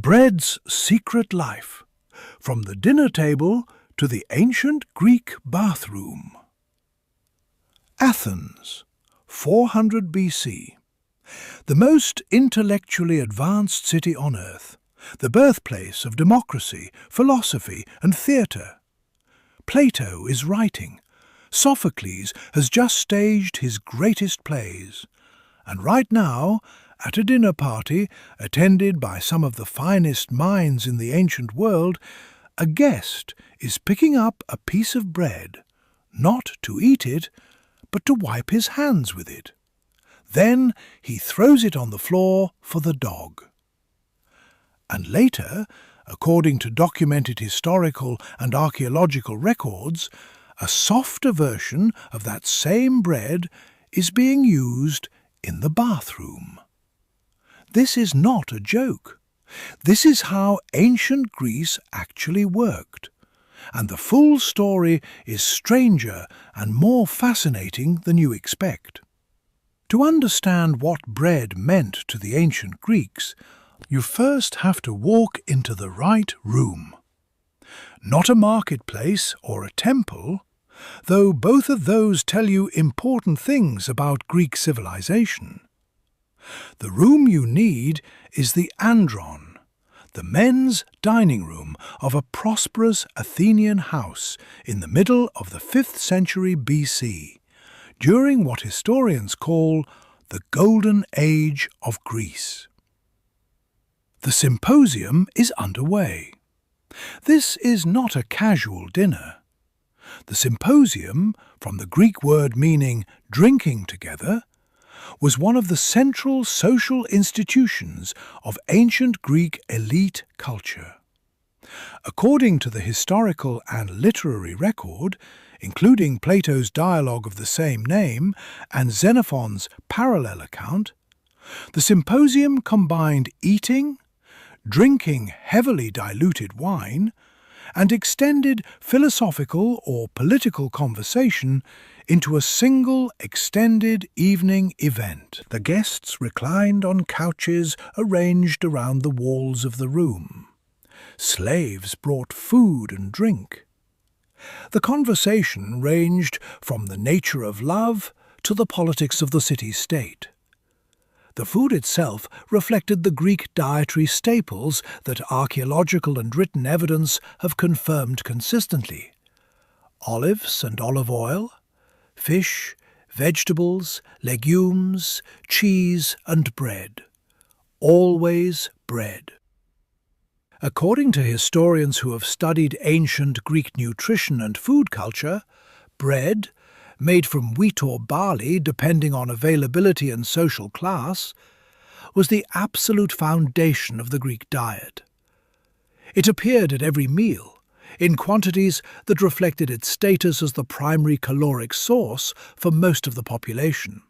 Bread's secret life, from the dinner table to the ancient Greek bathroom. Athens, 400 BC. The most intellectually advanced city on earth, the birthplace of democracy, philosophy and theatre. Plato is writing. Sophocles has just staged his greatest plays. And right now, at a dinner party attended by some of the finest minds in the ancient world, a guest is picking up a piece of bread, not to eat it, but to wipe his hands with it. Then he throws it on the floor for the dog. And later, according to documented historical and archaeological records, a softer version of that same bread is being used in the bathroom. This is not a joke. This is how ancient Greece actually worked. And the full story is stranger and more fascinating than you expect. To understand what bread meant to the ancient Greeks, you first have to walk into the right room. Not a marketplace or a temple, though both of those tell you important things about Greek civilization. The room you need is the andron, the men's dining room of a prosperous Athenian house in the middle of the 5th century BC, during what historians call the Golden Age of Greece. The symposium is underway. This is not a casual dinner. The symposium, from the Greek word meaning drinking together, was one of the central social institutions of ancient Greek elite culture. According to the historical and literary record, including Plato's dialogue of the same name and Xenophon's parallel account, the symposium combined eating, drinking heavily diluted wine, and extended philosophical or political conversation into a single extended evening event. The guests reclined on couches arranged around the walls of the room. Slaves brought food and drink. The conversation ranged from the nature of love to the politics of the city-state. The food itself reflected the Greek dietary staples that archaeological and written evidence have confirmed consistently: olives and olive oil, fish, vegetables, legumes, cheese and bread. Always bread. According to historians who have studied ancient Greek nutrition and food culture, bread, made from wheat or barley depending on availability and social class, was the absolute foundation of the Greek diet. It appeared at every meal, in quantities that reflected its status as the primary caloric source for most of the population.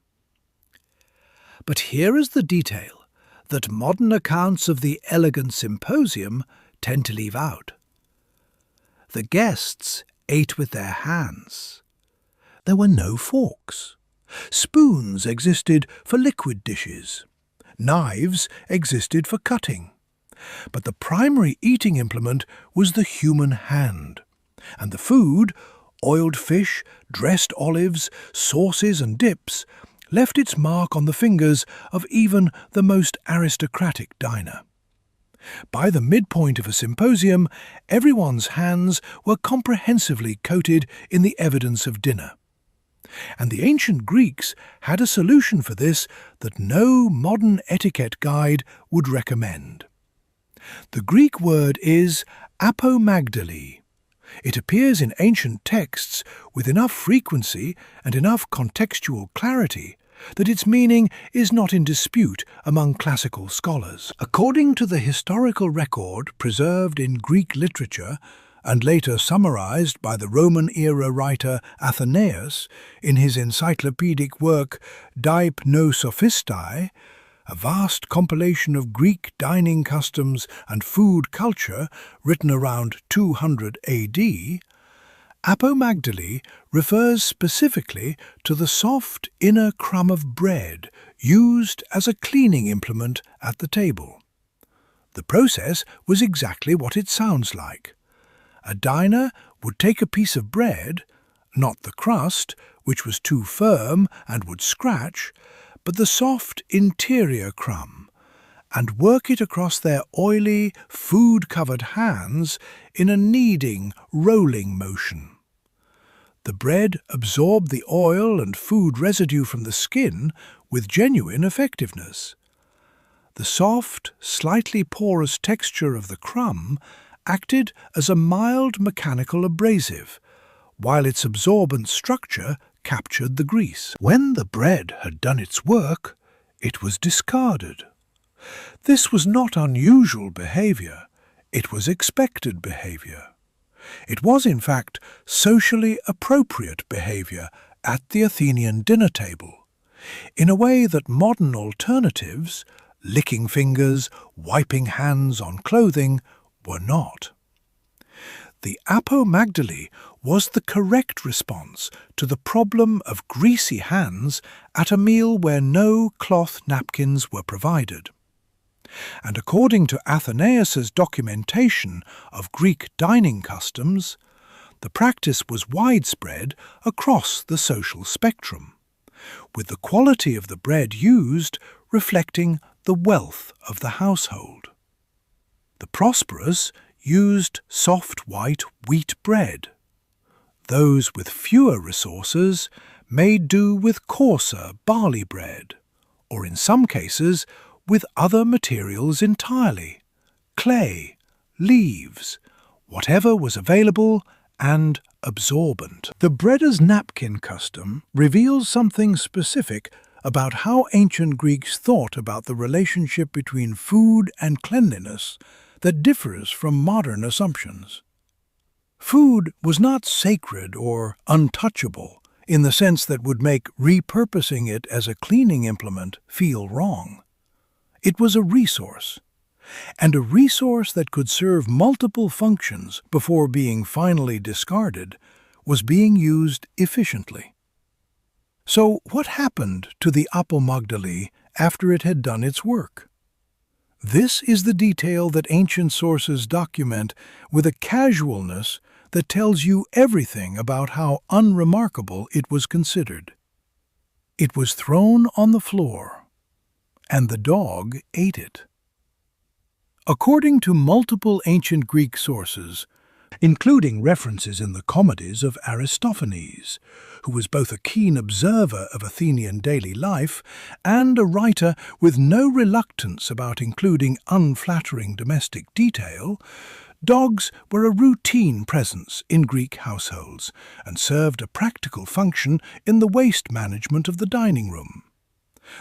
But here is the detail that modern accounts of the elegant symposium tend to leave out. The guests ate with their hands. There were no forks. Spoons existed for liquid dishes. Knives existed for cutting. But the primary eating implement was the human hand, and the food, oiled fish, dressed olives, sauces and dips, left its mark on the fingers of even the most aristocratic diner. By the midpoint of a symposium, everyone's hands were comprehensively coated in the evidence of dinner. And the ancient Greeks had a solution for this that no modern etiquette guide would recommend. The Greek word is apomagdali. It appears in ancient texts with enough frequency and enough contextual clarity that its meaning is not in dispute among classical scholars. According to the historical record preserved in Greek literature and later summarized by the Roman-era writer Athenaeus in his encyclopedic work De Sophistai, a vast compilation of Greek dining customs and food culture written around 200 AD, apomagdali refers specifically to the soft inner crumb of bread used as a cleaning implement at the table. The process was exactly what it sounds like. A diner would take a piece of bread, not the crust, which was too firm and would scratch, but the soft interior crumb, and work it across their oily, food-covered hands in a kneading, rolling motion. The bread absorbed the oil and food residue from the skin with genuine effectiveness. The soft, slightly porous texture of the crumb acted as a mild mechanical abrasive, while its absorbent structure captured the grease. When the bread had done its work, it was discarded. This was not unusual behavior, it was expected behavior. It was, in fact, socially appropriate behavior at the Athenian dinner table, in a way that modern alternatives, licking fingers, wiping hands on clothing, were not. The apomagdaly was the correct response to the problem of greasy hands at a meal where no cloth napkins were provided. And according to Athenaeus's documentation of Greek dining customs, the practice was widespread across the social spectrum, with the quality of the bread used reflecting the wealth of the household. The prosperous used soft white wheat bread. Those with fewer resources made do with coarser barley bread, or in some cases with other materials entirely, clay, leaves, whatever was available and absorbent. The bread as napkin custom reveals something specific about how ancient Greeks thought about the relationship between food and cleanliness that differs from modern assumptions. Food was not sacred or untouchable in the sense that would make repurposing it as a cleaning implement feel wrong. It was a resource, and a resource that could serve multiple functions before being finally discarded was being used efficiently. So what happened to the apomagdaly after it had done its work? This is the detail that ancient sources document with a casualness that tells you everything about how unremarkable it was considered. It was thrown on the floor, and the dog ate it. According to multiple ancient Greek sources, including references in the comedies of Aristophanes, who was both a keen observer of Athenian daily life and a writer with no reluctance about including unflattering domestic detail, dogs were a routine presence in Greek households and served a practical function in the waste management of the dining room.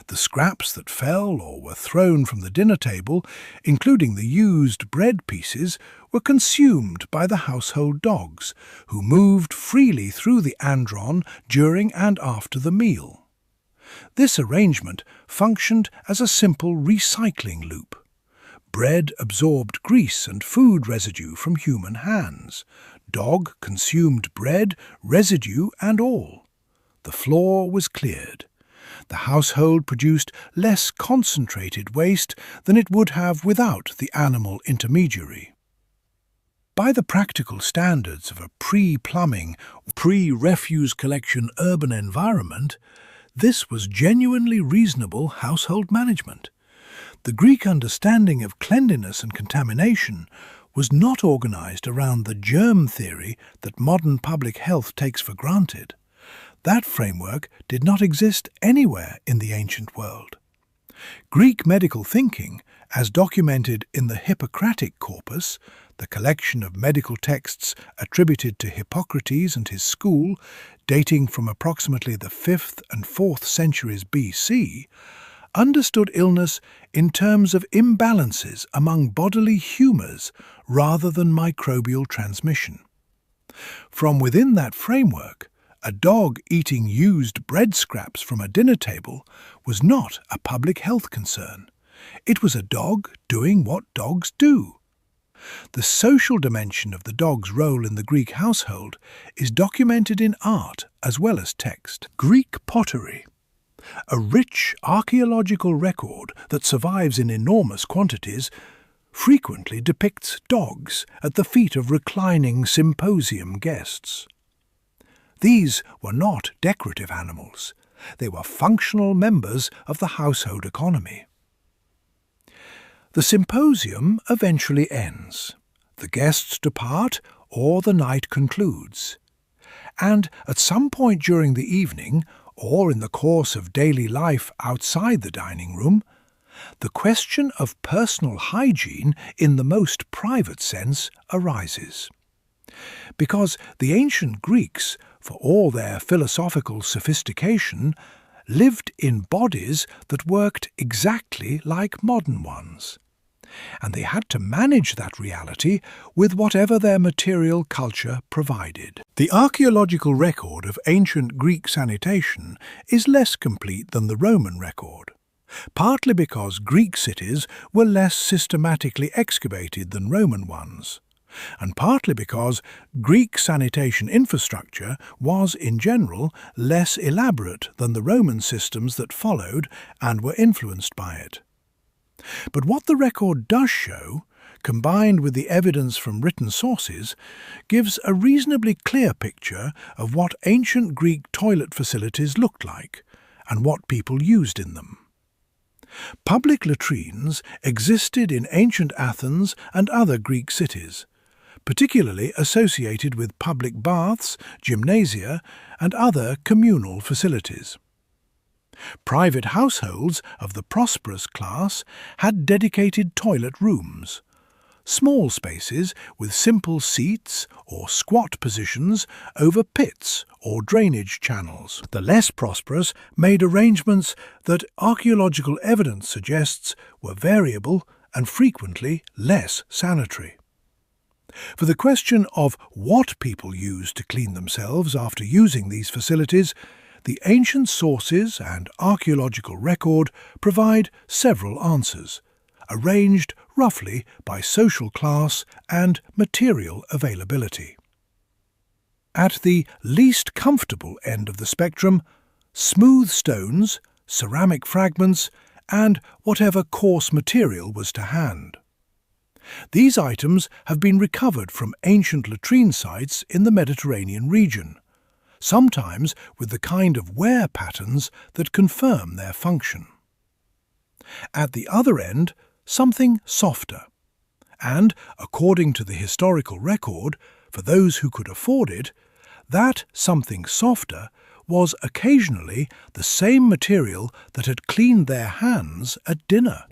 The scraps that fell or were thrown from the dinner table, including the used bread pieces, were consumed by the household dogs, who moved freely through the andron during and after the meal. This arrangement functioned as a simple recycling loop. Bread absorbed grease and food residue from human hands. Dog consumed bread, residue and all. The floor was cleared. The household produced less concentrated waste than it would have without the animal intermediary. By the practical standards of a pre-plumbing, pre-refuse collection urban environment, this was genuinely reasonable household management. The Greek understanding of cleanliness and contamination was not organized around the germ theory that modern public health takes for granted. That framework did not exist anywhere in the ancient world. Greek medical thinking, as documented in the Hippocratic corpus, the collection of medical texts attributed to Hippocrates and his school, dating from approximately the 5th and 4th centuries BC, understood illness in terms of imbalances among bodily humours rather than microbial transmission. From within that framework, a dog eating used bread scraps from a dinner table was not a public health concern. It was a dog doing what dogs do. The social dimension of the dog's role in the Greek household is documented in art as well as text. Greek pottery, a rich archaeological record that survives in enormous quantities, frequently depicts dogs at the feet of reclining symposium guests. These were not decorative animals. They were functional members of the household economy. The symposium eventually ends. The guests depart or the night concludes. And at some point during the evening, or in the course of daily life outside the dining room, the question of personal hygiene in the most private sense arises. Because the ancient Greeks, for all their philosophical sophistication, lived in bodies that worked exactly like modern ones, and they had to manage that reality with whatever their material culture provided. The archaeological record of ancient Greek sanitation is less complete than the Roman record, partly because Greek cities were less systematically excavated than Roman ones, and partly because Greek sanitation infrastructure was, in general, less elaborate than the Roman systems that followed and were influenced by it. But what the record does show, combined with the evidence from written sources, gives a reasonably clear picture of what ancient Greek toilet facilities looked like and what people used in them. Public latrines existed in ancient Athens and other Greek cities, particularly associated with public baths, gymnasia, and other communal facilities. Private households of the prosperous class had dedicated toilet rooms, small spaces with simple seats or squat positions over pits or drainage channels. The less prosperous made arrangements that archaeological evidence suggests were variable and frequently less sanitary. For the question of what people used to clean themselves after using these facilities, the ancient sources and archaeological record provide several answers, arranged roughly by social class and material availability. At the least comfortable end of the spectrum, smooth stones, ceramic fragments, and whatever coarse material was to hand. These items have been recovered from ancient latrine sites in the Mediterranean region, sometimes with the kind of wear patterns that confirm their function. At the other end, something softer, and, according to the historical record, for those who could afford it, that something softer was occasionally the same material that had cleaned their hands at dinner.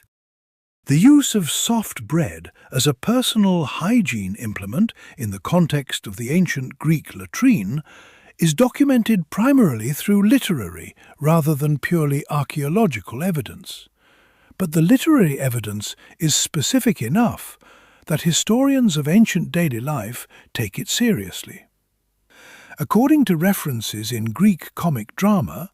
The use of soft bread as a personal hygiene implement in the context of the ancient Greek latrine is documented primarily through literary rather than purely archaeological evidence. But the literary evidence is specific enough that historians of ancient daily life take it seriously. According to references in Greek comic drama,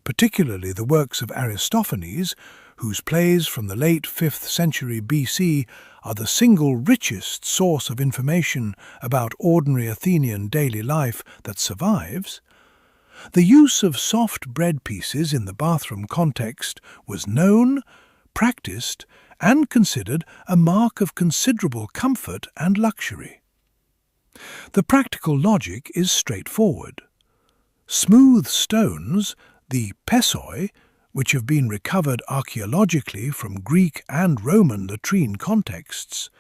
particularly the works of Aristophanes, whose plays from the late 5th century BC are the single richest source of information about ordinary Athenian daily life that survives, the use of soft bread pieces in the bathroom context was known, practiced, and considered a mark of considerable comfort and luxury. The practical logic is straightforward. Smooth stones, the pessoi, which have been recovered archaeologically from Greek and Roman latrine contexts,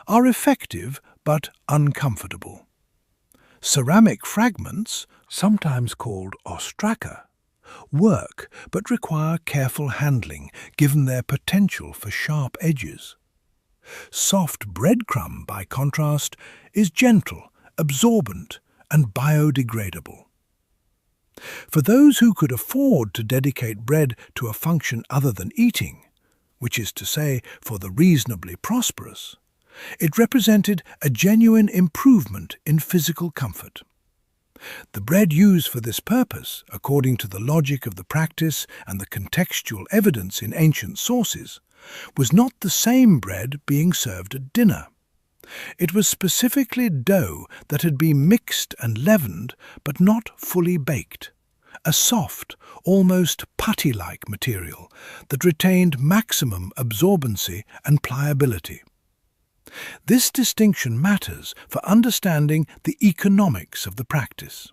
are effective but uncomfortable. Ceramic fragments, sometimes called ostraka, work but require careful handling given their potential for sharp edges. Soft breadcrumb, by contrast, is gentle, absorbent, and biodegradable. For those who could afford to dedicate bread to a function other than eating, which is to say for the reasonably prosperous, it represented a genuine improvement in physical comfort. The bread used for this purpose, according to the logic of the practice and the contextual evidence in ancient sources, was not the same bread being served at dinner. It was specifically dough that had been mixed and leavened but not fully baked, a soft, almost putty-like material that retained maximum absorbency and pliability. This distinction matters for understanding the economics of the practice.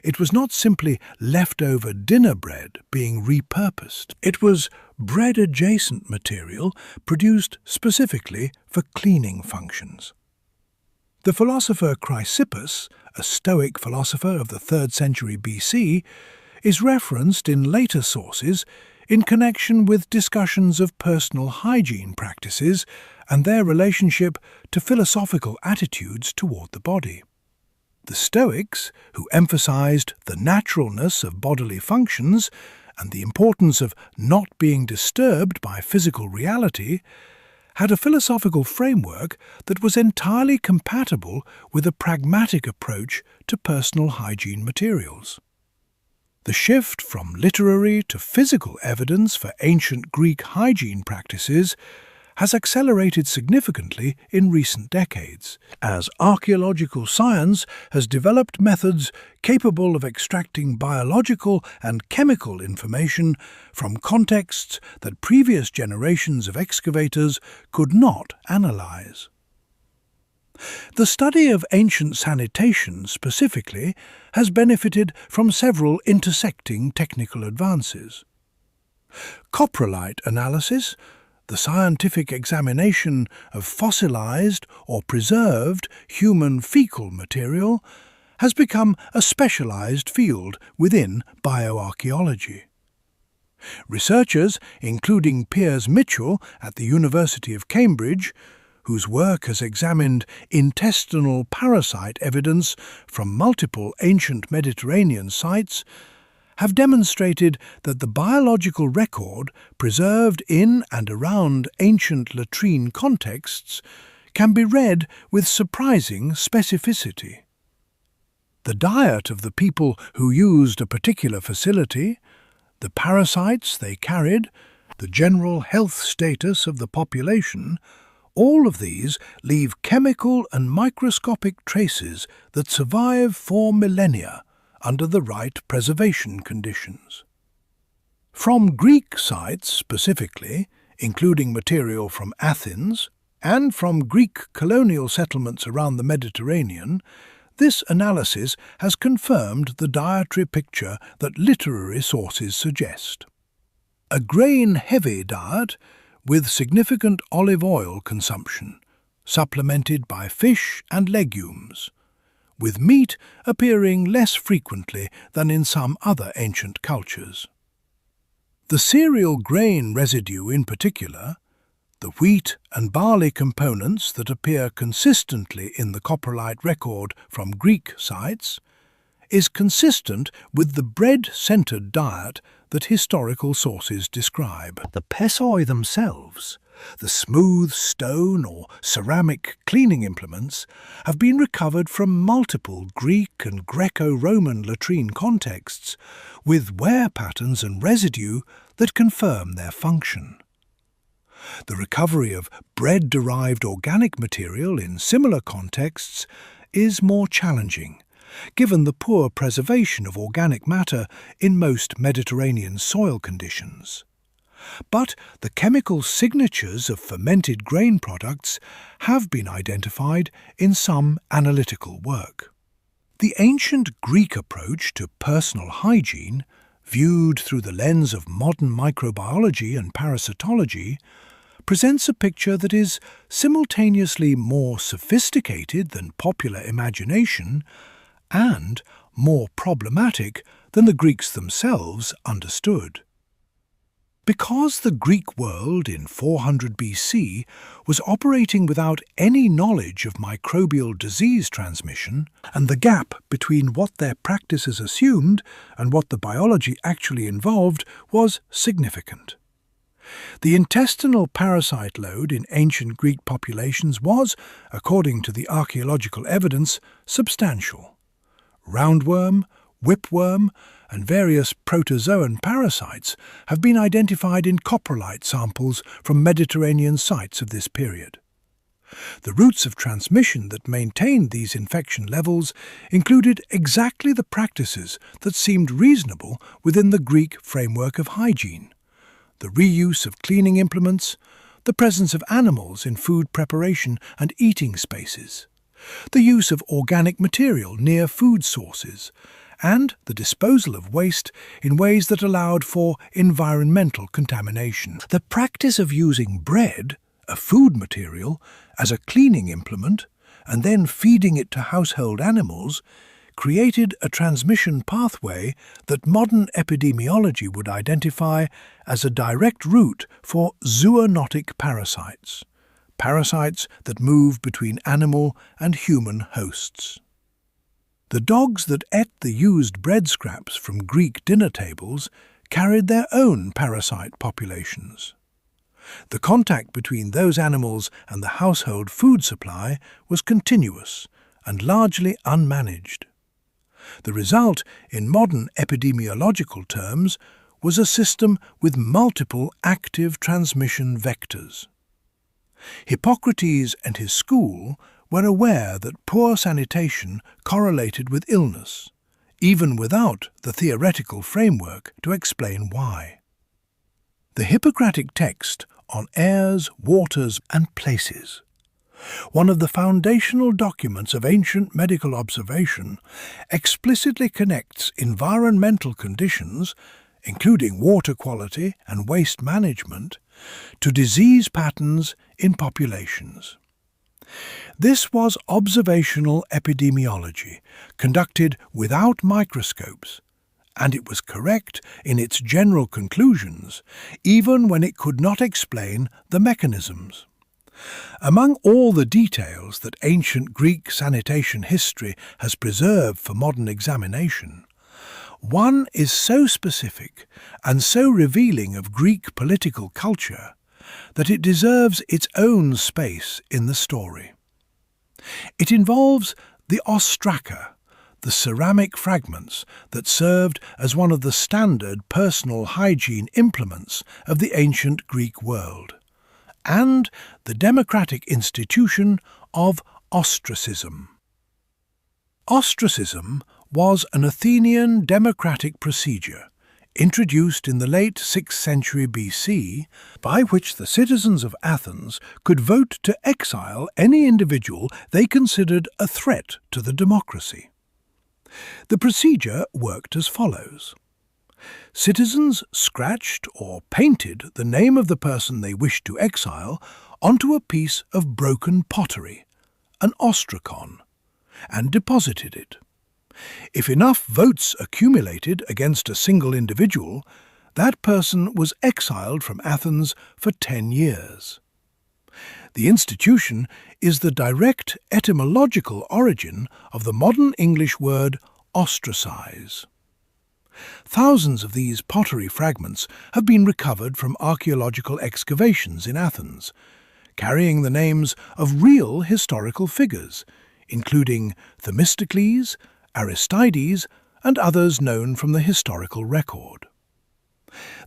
It was not simply leftover dinner bread being repurposed. It was bread-adjacent material produced specifically for cleaning functions. The philosopher Chrysippus, a Stoic philosopher of the 3rd century BC, is referenced in later sources in connection with discussions of personal hygiene practices and their relationship to philosophical attitudes toward the body. The Stoics, who emphasized the naturalness of bodily functions and the importance of not being disturbed by physical reality, had a philosophical framework that was entirely compatible with a pragmatic approach to personal hygiene materials. The shift from literary to physical evidence for ancient Greek hygiene practices has accelerated significantly in recent decades, as archaeological science has developed methods capable of extracting biological and chemical information from contexts that previous generations of excavators could not analyze. The study of ancient sanitation specifically has benefited from several intersecting technical advances. Coprolite analysis, the scientific examination of fossilized or preserved human fecal material, has become a specialized field within bioarchaeology. Researchers, including Piers Mitchell at the University of Cambridge, whose work has examined intestinal parasite evidence from multiple ancient Mediterranean sites, have demonstrated that the biological record preserved in and around ancient latrine contexts can be read with surprising specificity. The diet of the people who used a particular facility, the parasites they carried, the general health status of the population, all of these leave chemical and microscopic traces that survive for millennia under the right preservation conditions. From Greek sites specifically, including material from Athens, and from Greek colonial settlements around the Mediterranean, this analysis has confirmed the dietary picture that literary sources suggest. A grain-heavy diet with significant olive oil consumption, supplemented by fish and legumes, with meat appearing less frequently than in some other ancient cultures. The cereal grain residue in particular, the wheat and barley components that appear consistently in the coprolite record from Greek sites, is consistent with the bread-centered diet that historical sources describe. The pessoi themselves, the smooth stone or ceramic cleaning implements, have been recovered from multiple Greek and Greco-Roman latrine contexts, with wear patterns and residue that confirm their function. The recovery of bread-derived organic material in similar contexts is more challenging, given the poor preservation of organic matter in most Mediterranean soil conditions. But the chemical signatures of fermented grain products have been identified in some analytical work. The ancient Greek approach to personal hygiene, viewed through the lens of modern microbiology and parasitology, presents a picture that is simultaneously more sophisticated than popular imagination and more problematic than the Greeks themselves understood. Because the Greek world in 400 BC was operating without any knowledge of microbial disease transmission, and the gap between what their practices assumed and what the biology actually involved was significant. The intestinal parasite load in ancient Greek populations was, according to the archaeological evidence, substantial. Roundworm, whipworm, and various protozoan parasites have been identified in coprolite samples from Mediterranean sites of this period. The routes of transmission that maintained these infection levels included exactly the practices that seemed reasonable within the Greek framework of hygiene: the reuse of cleaning implements, the presence of animals in food preparation and eating spaces, the use of organic material near food sources, and the disposal of waste in ways that allowed for environmental contamination. The practice of using bread, a food material, as a cleaning implement, and then feeding it to household animals, created a transmission pathway that modern epidemiology would identify as a direct route for zoonotic parasites, parasites that move between animal and human hosts. The dogs that ate the used bread scraps from Greek dinner tables carried their own parasite populations. The contact between those animals and the household food supply was continuous and largely unmanaged. The result, in modern epidemiological terms, was a system with multiple active transmission vectors. Hippocrates and his school were aware that poor sanitation correlated with illness, even without the theoretical framework to explain why. The Hippocratic text on airs, waters, and places, one of the foundational documents of ancient medical observation, explicitly connects environmental conditions, including water quality and waste management, to disease patterns in populations. This was observational epidemiology, conducted without microscopes, and it was correct in its general conclusions, even when it could not explain the mechanisms. Among all the details that ancient Greek sanitation history has preserved for modern examination, one is so specific and so revealing of Greek political culture that it deserves its own space in the story. It involves the ostraka, the ceramic fragments that served as one of the standard personal hygiene implements of the ancient Greek world, and the democratic institution of ostracism. Ostracism was an Athenian democratic procedure introduced in the late 6th century BC, by which the citizens of Athens could vote to exile any individual they considered a threat to the democracy. The procedure worked as follows. Citizens scratched or painted the name of the person they wished to exile onto a piece of broken pottery, an ostrakon, and deposited it. If enough votes accumulated against a single individual, that person was exiled from Athens for 10 years. The institution is the direct etymological origin of the modern English word ostracize. Thousands of these pottery fragments have been recovered from archaeological excavations in Athens, carrying the names of real historical figures, including Themistocles, Aristides, and others known from the historical record.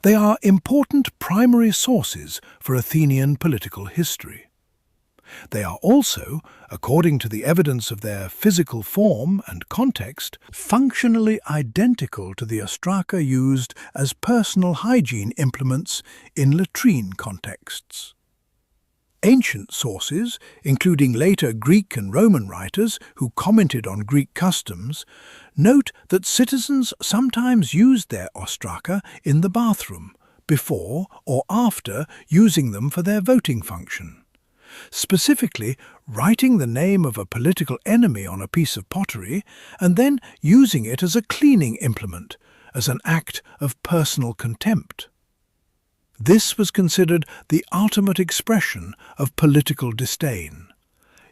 They are important primary sources for Athenian political history. They are also, according to the evidence of their physical form and context, functionally identical to the ostraka used as personal hygiene implements in latrine contexts. Ancient sources, including later Greek and Roman writers who commented on Greek customs, note that citizens sometimes used their ostraka in the bathroom, before or after using them for their voting function. Specifically, writing the name of a political enemy on a piece of pottery and then using it as a cleaning implement, as an act of personal contempt. This was considered the ultimate expression of political disdain.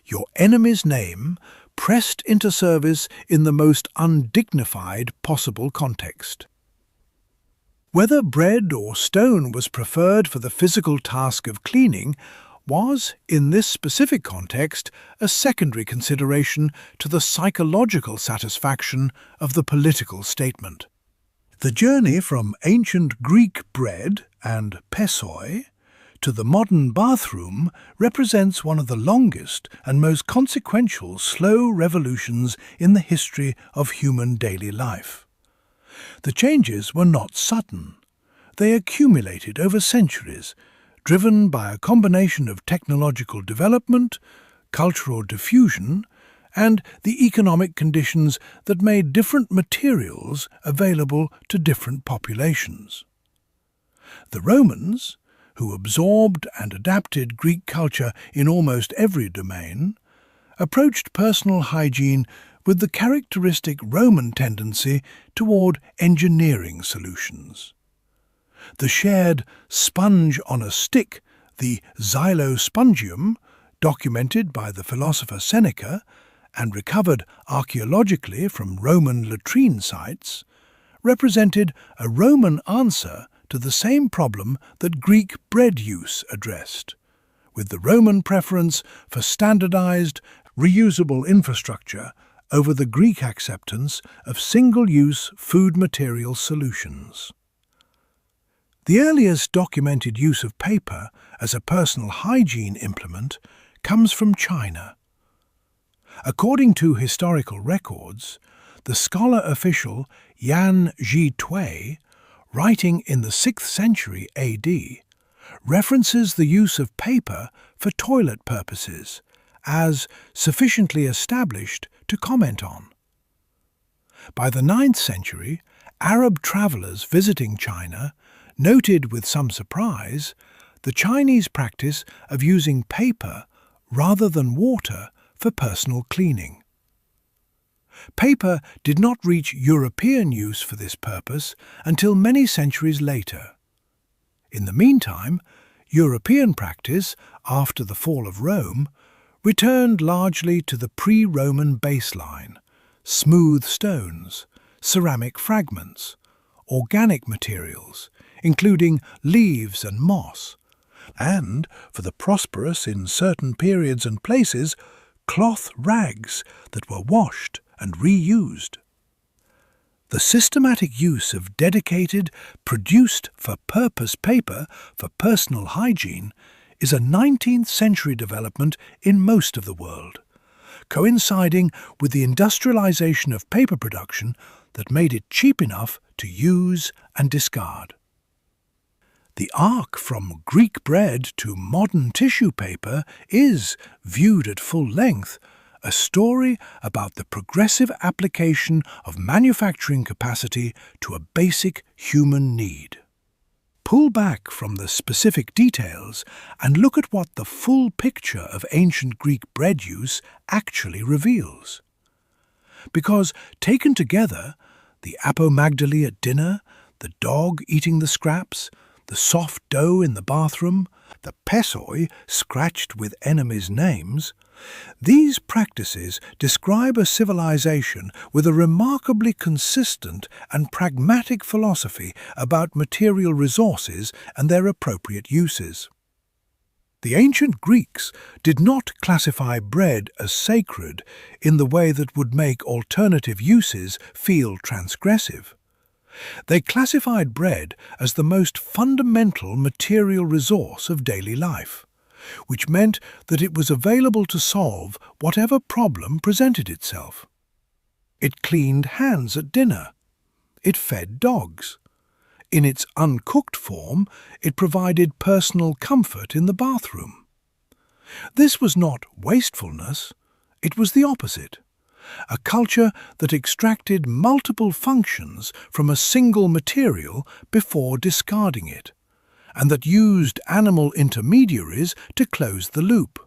Your enemy's name pressed into service in the most undignified possible context. Whether bread or stone was preferred for the physical task of cleaning was, in this specific context, a secondary consideration to the psychological satisfaction of the political statement. The journey from ancient Greek bread and pessoi to the modern bathroom represents one of the longest and most consequential slow revolutions in the history of human daily life. The changes were not sudden. They accumulated over centuries, driven by a combination of technological development, cultural diffusion, and the economic conditions that made different materials available to different populations. The Romans, who absorbed and adapted Greek culture in almost every domain, approached personal hygiene with the characteristic Roman tendency toward engineering solutions. The shared sponge on a stick, the xylospongium, documented by the philosopher Seneca and recovered archaeologically from Roman latrine sites, represented a Roman answer to the same problem that Greek bread use addressed, with the Roman preference for standardized, reusable infrastructure over the Greek acceptance of single-use food material solutions. The earliest documented use of paper as a personal hygiene implement comes from China. According to historical records, the scholar official Yan Zhitui, writing in the 6th century AD, references the use of paper for toilet purposes as sufficiently established to comment on. By the 9th century, Arab travelers visiting China noted with some surprise the Chinese practice of using paper rather than water for personal cleaning. Paper did not reach European use for this purpose until many centuries later. In the meantime, European practice, after the fall of Rome, returned largely to the pre-Roman baseline: smooth stones, ceramic fragments, organic materials, including leaves and moss, and, for the prosperous in certain periods and places, cloth rags that were washed and reused. The systematic use of dedicated, produced-for-purpose paper for personal hygiene is a 19th century development in most of the world, coinciding with the industrialization of paper production that made it cheap enough to use and discard. The arc from Greek bread to modern tissue paper is, viewed at full length, a story about the progressive application of manufacturing capacity to a basic human need. Pull back from the specific details and look at what the full picture of ancient Greek bread use actually reveals. Because, taken together, the apomagdali at dinner, the dog eating the scraps, the soft dough in the bathroom, the pessoi scratched with enemies' names, these practices describe a civilization with a remarkably consistent and pragmatic philosophy about material resources and their appropriate uses. The ancient Greeks did not classify bread as sacred in the way that would make alternative uses feel transgressive. They classified bread as the most fundamental material resource of daily life, which meant that it was available to solve whatever problem presented itself. It cleaned hands at dinner. It fed dogs. In its uncooked form, it provided personal comfort in the bathroom. This was not wastefulness, it was the opposite. A culture that extracted multiple functions from a single material before discarding it, and that used animal intermediaries to close the loop.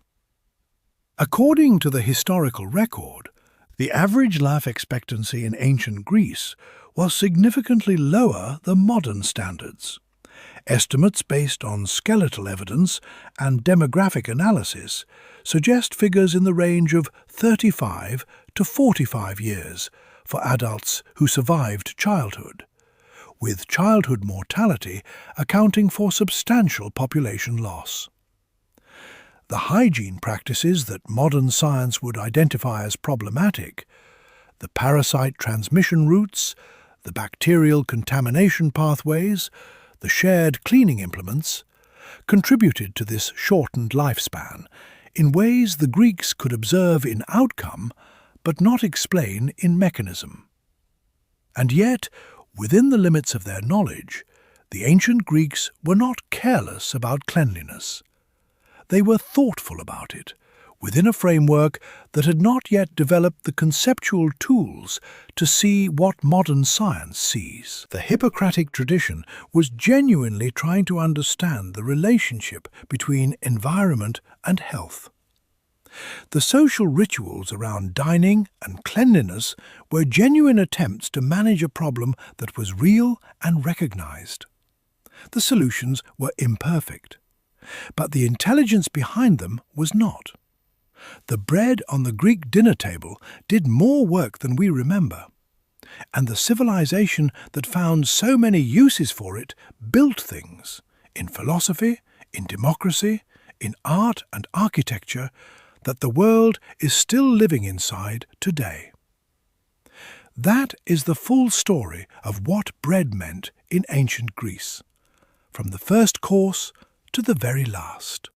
According to the historical record, the average life expectancy in ancient Greece was significantly lower than modern standards. Estimates based on skeletal evidence and demographic analysis suggest figures in the range of 35 to 45 years for adults who survived childhood, with childhood mortality accounting for substantial population loss. The hygiene practices that modern science would identify as problematic, the parasite transmission routes, the bacterial contamination pathways, the shared cleaning implements, contributed to this shortened lifespan in ways the Greeks could observe in outcome but not explain in mechanism. And yet, within the limits of their knowledge, The ancient Greeks were not careless about cleanliness. They were thoughtful about it, within a framework that had not yet developed the conceptual tools to see what modern science sees. The Hippocratic tradition was genuinely trying to understand the relationship between environment and health. The social rituals around dining and cleanliness were genuine attempts to manage a problem that was real and recognized. The solutions were imperfect, but the intelligence behind them was not. The bread on the Greek dinner table did more work than we remember, and the civilization that found so many uses for it built things in philosophy, in democracy, in art and architecture that the world is still living inside today. That is the full story of what bread meant in ancient Greece, from the first course to the very last.